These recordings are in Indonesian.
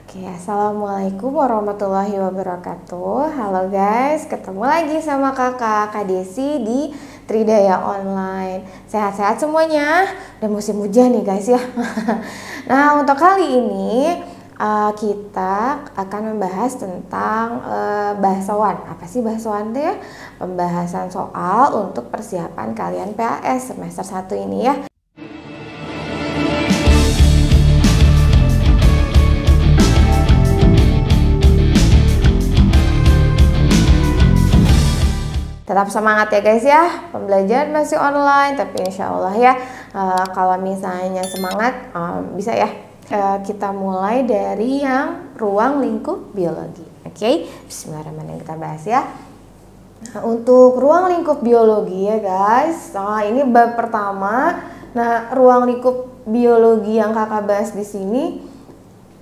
Oke, assalamualaikum warahmatullahi wabarakatuh. Halo guys, ketemu lagi sama Kak Desi di Tridaya Online. Sehat-sehat semuanya. Udah musim hujan nih guys ya. Nah, untuk kali ini kita akan membahas tentang bahasawan. Apa sih bahasawan itu ya? Pembahasan soal untuk persiapan kalian PAS semester 1 ini ya. Tetap semangat ya guys ya, pembelajaran masih online tapi insya Allah ya kalau misalnya semangat bisa ya kita mulai dari yang ruang lingkup biologi. Oke, bismillahirrahmanirrahim, kita bahas ya. Nah, untuk ruang lingkup biologi ya guys, ini bab pertama. Nah, ruang lingkup biologi yang kakak bahas di sini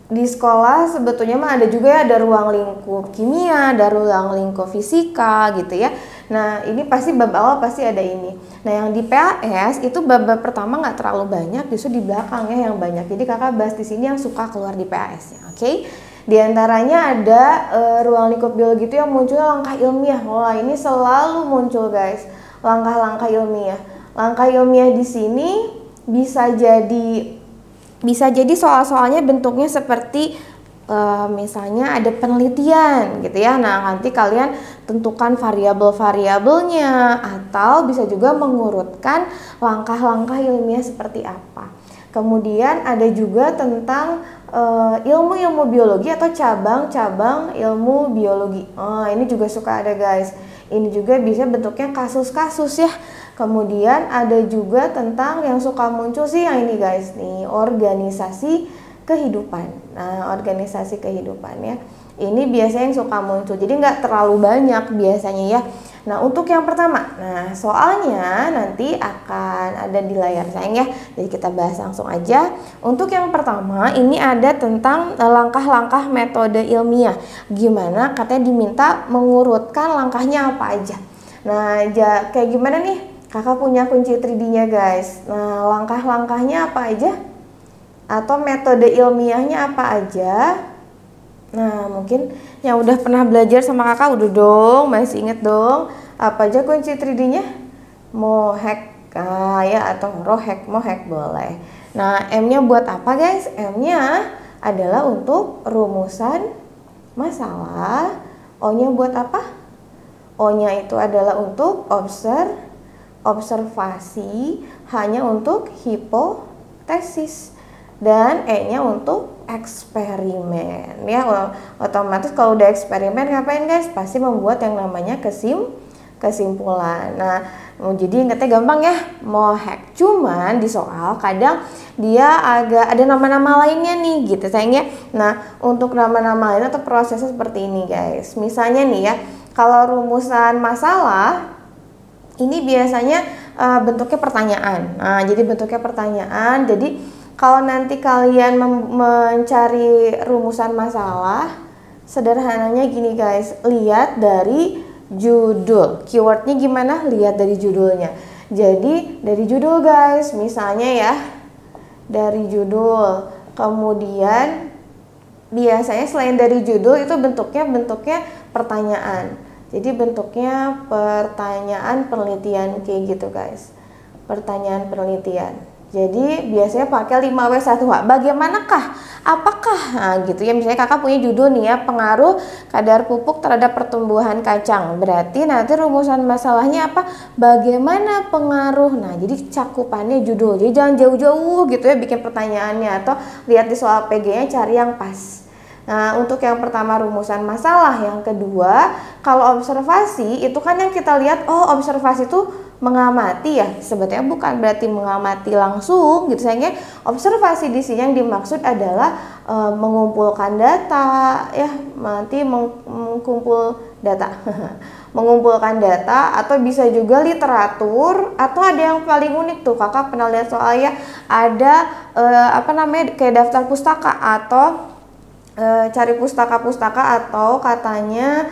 di sekolah sebetulnya mah ada juga ya, ada ruang lingkup kimia, ada ruang lingkup fisika gitu ya. Nah ini pasti bab awal pasti ada ini. Nah yang di PAS itu bab pertama nggak terlalu banyak, justru di belakangnya yang banyak. Jadi kakak bahas di sini yang suka keluar di PAS ya, oke? Di antaranya ada ruang lingkup biologi itu yang munculnya langkah ilmiah. Wah ini selalu muncul guys, langkah-langkah ilmiah. Langkah ilmiah di sini bisa jadi soal-soalnya bentuknya seperti misalnya ada penelitian gitu ya. Nah nanti kalian tentukan variabel-variabelnya atau bisa juga mengurutkan langkah-langkah ilmiah seperti apa. Kemudian ada juga tentang ilmu-ilmu biologi atau cabang-cabang ilmu biologi. Ini juga suka ada guys. Ini juga bisa bentuknya kasus-kasus ya. Kemudian ada juga tentang yang suka muncul sih yang ini guys nih, organisasi kehidupan. Nah, organisasi kehidupan ya. Ini biasanya yang suka muncul. Jadi nggak terlalu banyak biasanya ya. Nah, untuk yang pertama. Nah, soalnya nanti akan ada di layar sayang ya. Jadi kita bahas langsung aja. Untuk yang pertama ini ada tentang langkah-langkah metode ilmiah. Gimana katanya diminta mengurutkan langkahnya apa aja. Nah, kayak gimana nih? Kakak punya kunci 3D-nya guys. Nah, langkah-langkahnya apa aja? Atau metode ilmiahnya apa aja? Nah, mungkin yang udah pernah belajar sama kakak udah dong, masih inget dong. Apa aja kunci 3D-nya? Mohek ya, atau rohek, mohek boleh. Nah, M-nya buat apa guys? M-nya adalah untuk rumusan masalah. O-nya buat apa? O-nya itu adalah untuk observasi, hanya untuk hipotesis, dan E-nya untuk eksperimen ya. Otomatis kalau udah eksperimen ngapain guys? Pasti membuat yang namanya kesimpulan. Nah, jadi ingatnya gampang ya, mohek. Cuman di soal kadang dia agak ada nama-nama lainnya nih gitu sayangnya. Nah, untuk nama-nama lain atau prosesnya seperti ini guys. Misalnya nih ya, kalau rumusan masalah ini biasanya bentuknya pertanyaan. Nah, jadi bentuknya pertanyaan. Jadi kalau nanti kalian mencari rumusan masalah, sederhananya gini guys, lihat dari judul. Keywordnya gimana? Lihat dari judulnya. Jadi dari judul guys, misalnya ya, dari judul. Kemudian biasanya selain dari judul itu bentuknya pertanyaan. Jadi bentuknya pertanyaan penelitian kayak gitu guys. Pertanyaan penelitian. Jadi biasanya pakai 5W1H. Bagaimanakah? Apakah? Nah gitu ya, misalnya kakak punya judul nih ya, pengaruh kadar pupuk terhadap pertumbuhan kacang. Berarti nanti rumusan masalahnya apa? Bagaimana pengaruh? Nah jadi cakupannya judul. Jadi jangan jauh-jauh gitu ya bikin pertanyaannya. Atau lihat di soal PG-nya cari yang pas. Nah, untuk yang pertama rumusan masalah, yang kedua kalau observasi itu kan yang kita lihat, observasi itu mengamati ya, sebetulnya bukan berarti mengamati langsung gitu sayangnya. Observasi di sini yang dimaksud adalah mengumpulkan data ya, nanti mengumpul data mengumpulkan data, atau bisa juga literatur, atau ada yang paling unik tuh kakak pernah lihat soalnya ada kayak daftar pustaka atau cari pustaka-pustaka atau katanya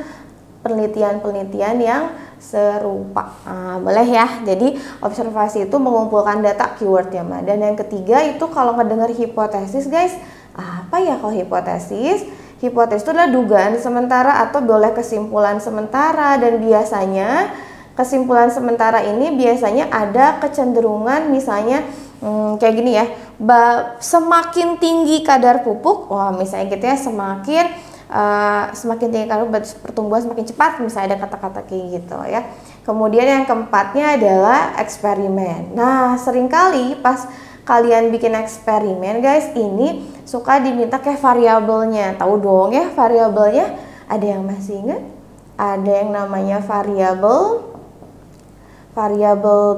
penelitian-penelitian yang serupa. Boleh ya. Jadi observasi itu mengumpulkan data keywordnya mah. Dan yang ketiga itu kalau ngedengar hipotesis guys, apa Apa ya kalau hipotesis? Hipotesis itu adalah dugaan sementara atau boleh kesimpulan sementara, dan biasanya kesimpulan sementara ini biasanya ada kecenderungan misalnya kayak gini ya, semakin tinggi kadar pupuk, wah misalnya gitu ya, semakin tinggi kadar pertumbuhan semakin cepat, misalnya ada kata-kata kayak gitu ya. Kemudian yang keempatnya adalah eksperimen. Nah seringkali pas kalian bikin eksperimen guys, ini suka diminta kayak variabelnya. Tahu dong ya variabelnya? Ada yang masih ingat? Ada yang namanya variabel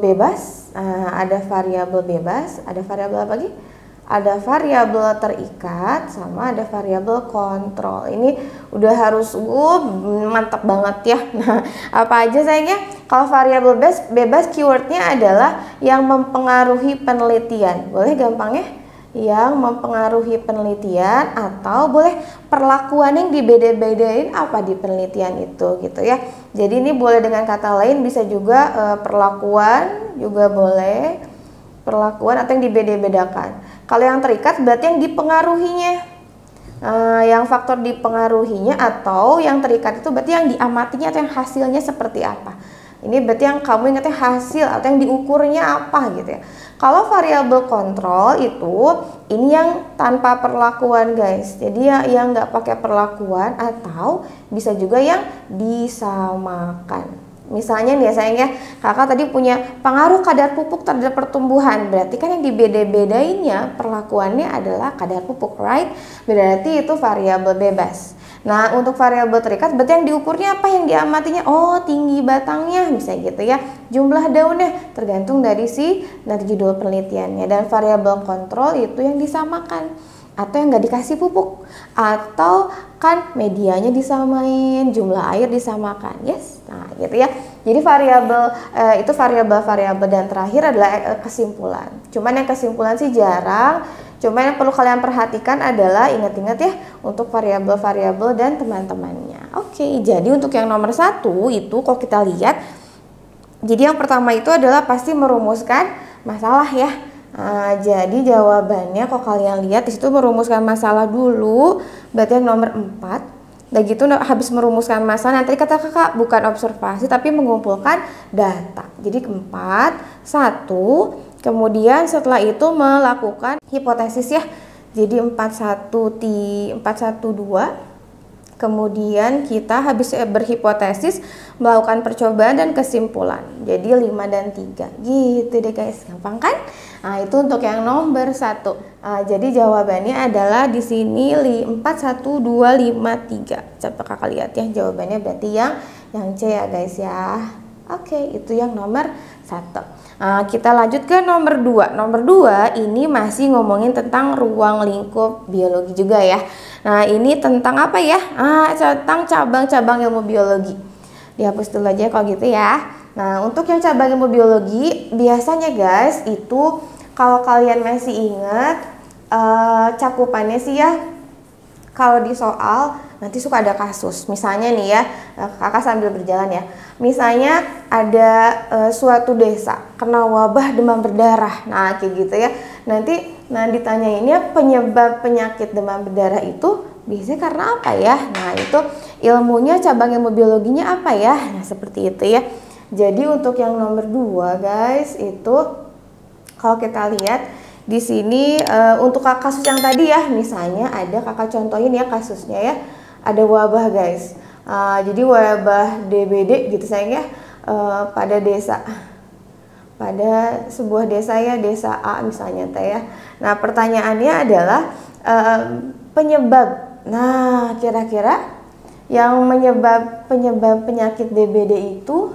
bebas. Ada variabel bebas, ada variabel apa lagi? Ada variabel terikat, sama ada variabel kontrol. Ini udah harus mantap banget ya. Nah, apa aja sayangnya? Kalau variabel bebas keywordnya adalah yang mempengaruhi penelitian. Boleh gampangnya? Yang mempengaruhi penelitian, atau boleh perlakuan yang dibeda-bedain apa di penelitian itu gitu ya. Jadi ini boleh dengan kata lain, bisa juga perlakuan juga boleh, perlakuan atau yang dibeda-bedakan. Kalau yang terikat berarti yang dipengaruhinya, yang faktor dipengaruhinya atau yang terikat itu berarti yang diamatinya atau yang hasilnya seperti apa. Ini berarti yang kamu ingatnya hasil atau yang diukurnya apa gitu ya. Kalau variabel kontrol itu ini yang tanpa perlakuan guys. Jadi yang nggak pakai perlakuan, atau bisa juga yang disamakan. Misalnya nih ya sayangnya, kakak tadi punya pengaruh kadar pupuk terhadap pertumbuhan, berarti kan yang dibeda-bedainnya perlakuannya adalah kadar pupuk, right? Berarti itu variabel bebas. Nah untuk variabel terikat berarti yang diukurnya apa, yang diamatinya, oh tinggi batangnya, misalnya gitu ya, jumlah daunnya, tergantung dari judul penelitiannya. Dan variabel kontrol itu yang disamakan, atau yang nggak dikasih pupuk, atau kan medianya disamain, jumlah air disamakan, yes. Nah gitu ya. Jadi variabel itu variabel dan terakhir adalah kesimpulan. Cuman yang kesimpulan sih jarang. Cuman yang perlu kalian perhatikan adalah ingat-ingat ya untuk variabel dan teman-temannya. Oke, jadi untuk yang nomor 1 itu kalau kita lihat, jadi yang pertama itu adalah pasti merumuskan masalah ya. Jadi jawabannya kalau kalian lihat di situ merumuskan masalah dulu, berarti yang nomor 4. Dan gitu habis merumuskan masalah, nanti kata kakak bukan observasi tapi mengumpulkan data. Jadi keempat, 1, kemudian setelah itu melakukan hipotesis ya. Jadi 412. Kemudian kita habis berhipotesis melakukan percobaan dan kesimpulan. Jadi 5 dan 3. Gitu deh guys, gampang kan? Nah, itu untuk yang nomor 1. Jadi jawabannya adalah di sini 4, 1, 2, 5, 3. Coba kakak lihat ya, jawabannya berarti yang C ya guys ya. Oke, itu yang nomor 1. Kita lanjut ke nomor 2. Nomor 2 ini masih ngomongin tentang ruang lingkup biologi juga ya. Nah, ini tentang apa ya? Tentang cabang-cabang ilmu biologi. Dihapus dulu aja kalau gitu ya. Nah, untuk yang cabang ilmu biologi, biasanya guys, itu kalau kalian masih ingat cakupannya sih ya, kalau di soal nanti suka ada kasus. Misalnya nih ya, kakak sambil berjalan ya. Misalnya ada suatu desa kena wabah demam berdarah. Nah, kayak gitu ya. Nanti ditanyainnya penyebab penyakit demam berdarah itu biasanya karena apa ya? Nah, itu ilmunya, cabang ilmu biologinya apa ya? Nah, seperti itu ya. Jadi untuk yang nomor 2 guys, itu kalau kita lihat di sini untuk kasus yang tadi ya, misalnya ada kakak contohin ya kasusnya ya. Ada wabah guys. Jadi wabah DBD gitu sayang ya, pada desa. Pada sebuah desa ya, desa A misalnya teh ya. Nah, pertanyaannya adalah penyebab. Nah, kira-kira yang penyebab penyakit DBD itu,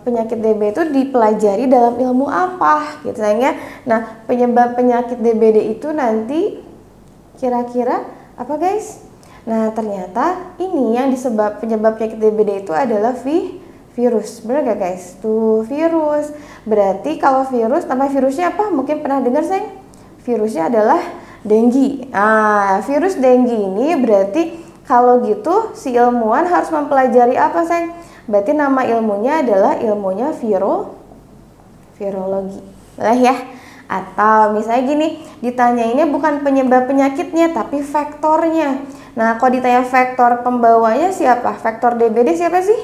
penyakit DBD itu dipelajari dalam ilmu apa gitu sayang ya. Nah, penyebab penyakit DBD itu nanti kira-kira apa guys? Nah, ternyata ini yang penyebab penyakit DBD itu adalah virus. Benar gak guys? Tuh, virus. Berarti kalau virus, nama virusnya apa? Mungkin pernah dengar sayang? Virusnya adalah dengue. Virus dengue ini berarti kalau gitu si ilmuwan harus mempelajari apa sayang? Berarti nama ilmunya adalah ilmunya virologi. Boleh ya? Atau misalnya gini, ditanyainnya bukan penyebab penyakitnya tapi faktornya. Nah, kalau ditanya faktor pembawanya siapa? Faktor DBD siapa sih?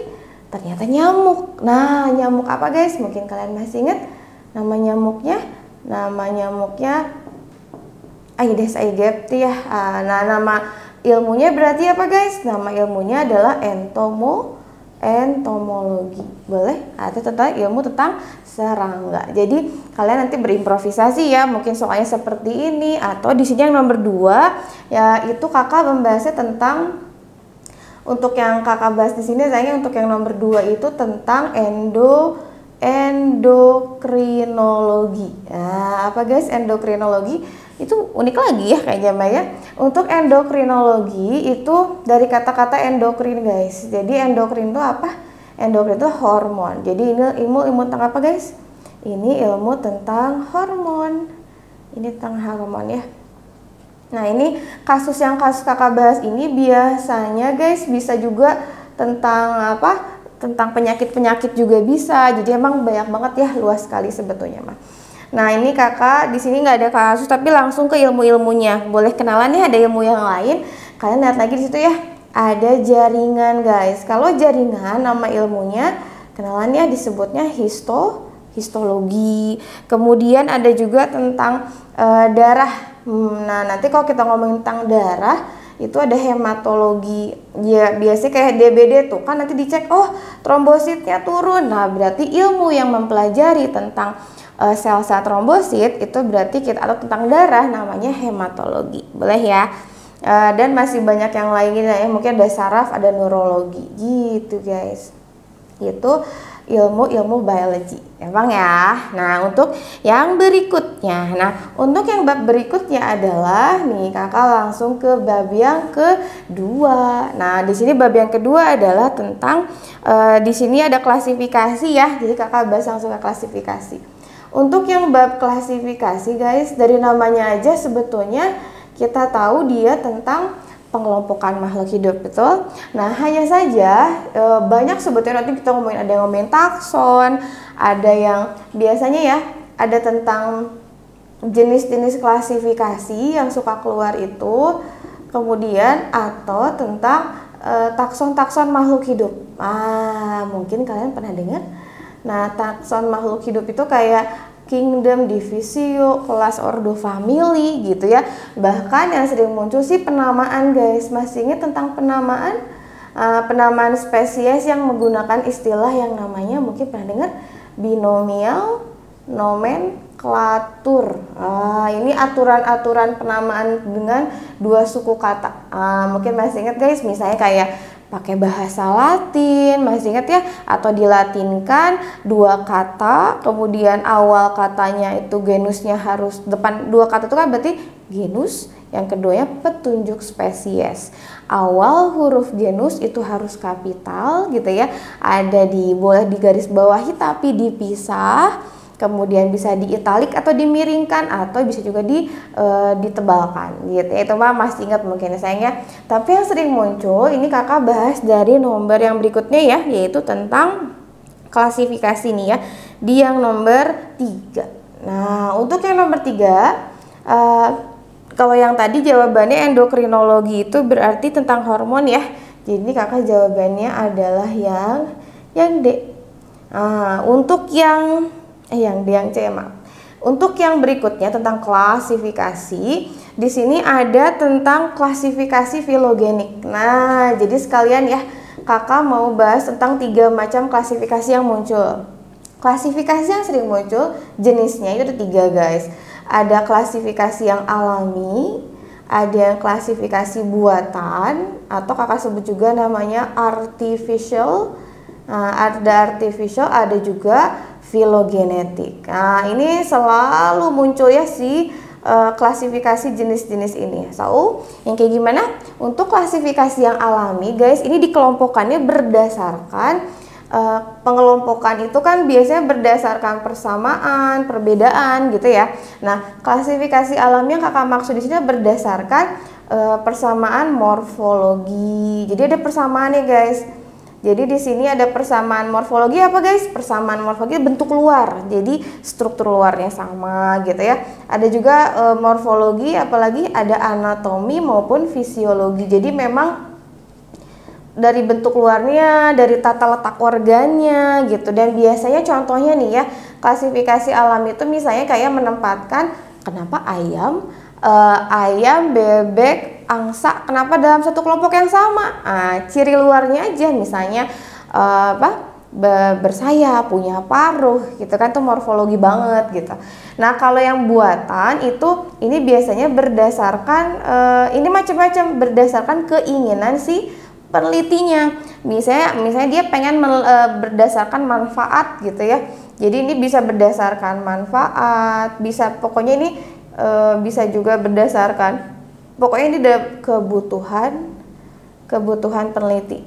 Ternyata nyamuk. Nah, nyamuk apa guys? Mungkin kalian masih ingat nama nyamuknya? Nama nyamuknya Aedes aegypti ya. Nah, nama ilmunya berarti apa guys? Nama ilmunya adalah entomologi. Boleh? Atau tentang ilmu tentang serangga. Jadi kalian nanti berimprovisasi ya, mungkin soalnya seperti ini, atau di sini yang nomor 2 yaitu kakak membahasnya tentang, untuk yang kakak bahas di sini sayangnya untuk yang nomor 2 itu tentang endokrinologi. Nah, apa guys endokrinologi? Itu unik lagi ya kayaknya Mbak ya. Untuk endokrinologi itu dari kata-kata endokrin guys. Jadi endokrin itu apa? Endokrin itu hormon. Jadi ini ilmu tentang apa guys? Ini ilmu tentang hormon. Ini tentang hormon ya. Nah, ini kasus yang kakak bahas ini biasanya guys bisa juga tentang apa? Tentang penyakit-penyakit juga bisa. Jadi emang banyak banget ya, luas sekali sebetulnya mah. Nah, ini kakak di sini nggak ada kasus tapi langsung ke ilmu-ilmunya. Boleh kenalan ya, ada ilmu yang lain. Kalian lihat lagi di situ ya. Ada jaringan guys. Kalau jaringan nama ilmunya kenalannya disebutnya histologi. Kemudian ada juga tentang darah. Nah, nanti kalau kita ngomongin tentang darah itu ada hematologi. Ya, biasanya kayak DBD tuh kan nanti dicek, oh trombositnya turun. Nah, berarti ilmu yang mempelajari tentang sel-sel trombosit itu berarti kita, atau tentang darah namanya hematologi. Boleh ya? Dan masih banyak yang lainnya ya, mungkin ada saraf, ada neurologi gitu guys. Itu ilmu biologi emang ya. Nah, untuk yang berikutnya, untuk yang bab berikutnya adalah nih kakak langsung ke bab yang kedua. Nah, di sini bab yang kedua adalah tentang di sini ada klasifikasi ya. Jadi kakak bahas langsung ke klasifikasi. Untuk yang bab klasifikasi guys, dari namanya aja sebetulnya kita tahu dia tentang pengelompokan makhluk hidup, betul? Nah, hanya saja banyak sebetulnya nanti kita ngomongin, ada yang ngomongin takson, ada yang biasanya ya, ada tentang jenis-jenis klasifikasi yang suka keluar itu, kemudian atau tentang takson-takson makhluk hidup. Mungkin kalian pernah dengar. Nah, takson makhluk hidup itu kayak kingdom, divisio, kelas, ordo, family gitu ya. Bahkan yang sering muncul sih penamaan guys. Masih ingat tentang penamaan? Penamaan spesies yang menggunakan istilah yang namanya mungkin pernah dengar binomial nomenklatur. Ini aturan-aturan penamaan dengan dua suku kata. Mungkin masih ingat guys, misalnya kayak pakai bahasa Latin, masih ingat ya? Atau dilatinkan dua kata, kemudian awal katanya itu genusnya harus depan dua kata itu kan berarti genus, yang keduanya petunjuk spesies. Awal huruf genus itu harus kapital gitu ya. Boleh digaris bawahi tapi dipisah. Kemudian bisa diitalik atau dimiringkan atau bisa juga ditebalkan gitu ya. Itu mah masih ingat mungkin sayangnya. Tapi yang sering muncul ini kakak bahas dari nomor yang berikutnya ya, yaitu tentang klasifikasi nih ya, di yang nomor 3. Nah, untuk yang nomor 3 kalau yang tadi jawabannya endokrinologi itu berarti tentang hormon ya. Jadi kakak jawabannya adalah yang D. Untuk yang C maaf. Untuk yang berikutnya tentang klasifikasi, di sini ada tentang klasifikasi filogenik. Nah, jadi sekalian ya, kakak mau bahas tentang 3 macam klasifikasi yang muncul. Klasifikasi yang sering muncul jenisnya itu ada 3 guys. Ada klasifikasi yang alami, ada yang klasifikasi buatan, atau kakak sebut juga namanya artificial. Ada artificial, ada juga filogenetik. Nah, ini selalu muncul ya klasifikasi jenis-jenis ini. Yang kayak gimana? Untuk klasifikasi yang alami, guys, ini dikelompokkannya berdasarkan pengelompokan itu kan biasanya berdasarkan persamaan, perbedaan gitu ya. Nah, klasifikasi alami yang kakak maksud di sini berdasarkan persamaan morfologi. Jadi ada persamaan nih, guys. Jadi di sini ada persamaan morfologi apa guys? Persamaan morfologi bentuk luar. Jadi struktur luarnya sama gitu ya. Ada juga morfologi, apalagi ada anatomi maupun fisiologi. Jadi memang dari bentuk luarnya, dari tata letak organnya gitu. Dan biasanya contohnya nih ya, klasifikasi alam itu misalnya kayak menempatkan kenapa ayam, bebek, angsa, kenapa dalam satu kelompok yang sama? Ciri luarnya aja, misalnya bersayap, punya paruh, gitu kan, tuh morfologi banget gitu. Nah kalau yang buatan itu, ini biasanya berdasarkan, ini macam-macam, berdasarkan keinginan si penelitinya. Misalnya dia pengen berdasarkan manfaat gitu ya. Jadi ini bisa berdasarkan manfaat, bisa pokoknya ini bisa juga berdasarkan, pokoknya ini ada kebutuhan peneliti.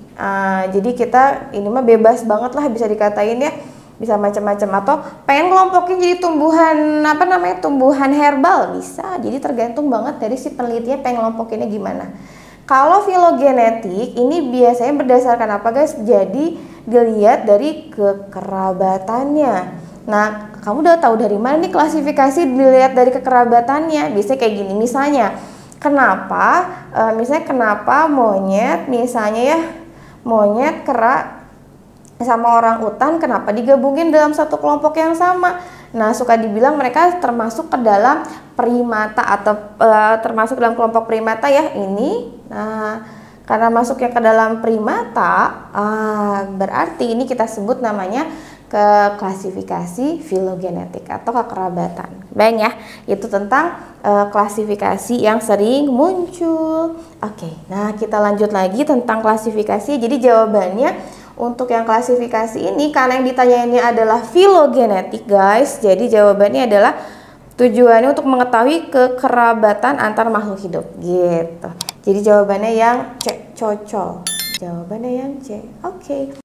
Jadi kita ini mah bebas banget lah, bisa dikatain ya, bisa macam-macam, atau pengen kelompokin jadi tumbuhan herbal, bisa. Jadi tergantung banget dari si penelitinya pengen kelompokinnya gimana. Kalau filogenetik ini biasanya berdasarkan apa guys? Jadi dilihat dari kekerabatannya. Nah, kamu udah tahu dari mana nih klasifikasi dilihat dari kekerabatannya? Biasanya kayak gini, misalnya kenapa monyet, misalnya ya, monyet, kera sama orang utan kenapa digabungin dalam satu kelompok yang sama? Nah, suka dibilang mereka termasuk ke dalam primata atau termasuk dalam kelompok primata ya ini. Nah, karena masuknya ke dalam primata, berarti ini kita sebut namanya ke klasifikasi filogenetik atau kekerabatan. Bang ya, itu tentang klasifikasi yang sering muncul. Oke, nah kita lanjut lagi tentang klasifikasi. Jadi jawabannya untuk yang klasifikasi ini, karena yang ditanyainnya adalah filogenetik guys, jadi jawabannya adalah tujuannya untuk mengetahui kekerabatan antar makhluk hidup gitu. Jadi jawabannya yang C, cocol. Jawabannya yang C. Oke.